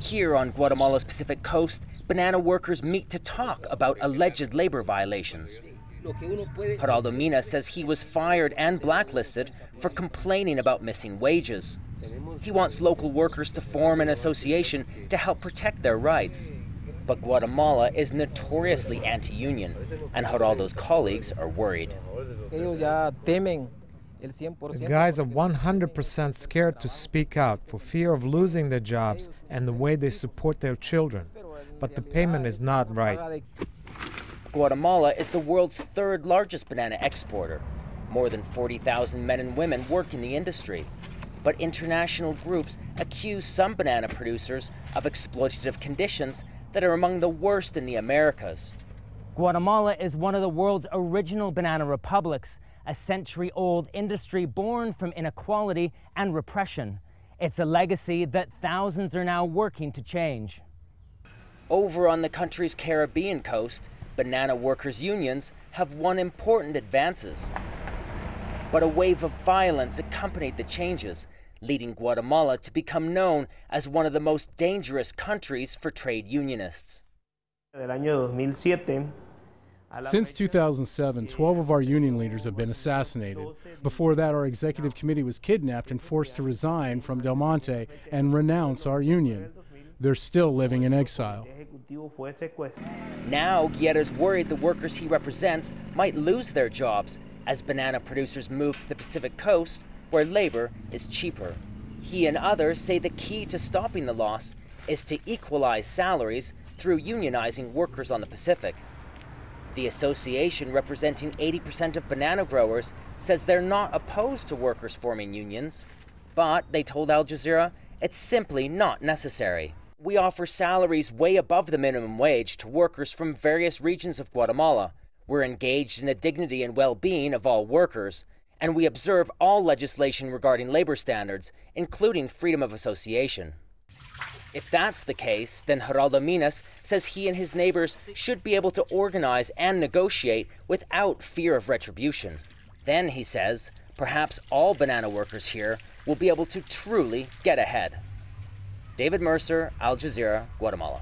Here on Guatemala's Pacific coast, banana workers meet to talk about alleged labor violations. Geraldo Mina says he was fired and blacklisted for complaining about missing wages. He wants local workers to form an association to help protect their rights. But Guatemala is notoriously anti-union, and Geraldo's colleagues are worried. The guys are 100% scared to speak out for fear of losing their jobs and the way they support their children. But the payment is not right. Guatemala is the world's third largest banana exporter. More than 40,000 men and women work in the industry. But international groups accuse some banana producers of exploitative conditions that are among the worst in the Americas. Guatemala is one of the world's original banana republics, a century-old industry born from inequality and repression. It's a legacy that thousands are now working to change. Over on the country's Caribbean coast, banana workers' unions have won important advances. But a wave of violence accompanied the changes, leading Guatemala to become known as one of the most dangerous countries for trade unionists. Since 2007, 12 of our union leaders have been assassinated. Before that, our executive committee was kidnapped and forced to resign from Del Monte and renounce our union. They're still living in exile. Now, Guerra's worried the workers he represents might lose their jobs as banana producers move to the Pacific coast, where labor is cheaper. He and others say the key to stopping the loss is to equalize salaries through unionizing workers on the Pacific. The association, representing 80% of banana growers, says they're not opposed to workers forming unions, but they told Al Jazeera it's simply not necessary. We offer salaries way above the minimum wage to workers from various regions of Guatemala. We're engaged in the dignity and well-being of all workers, and we observe all legislation regarding labor standards, including freedom of association. If that's the case, then Geraldo Minas says he and his neighbors should be able to organize and negotiate without fear of retribution. Then, he says, perhaps all banana workers here will be able to truly get ahead. David Mercer, Al Jazeera, Guatemala.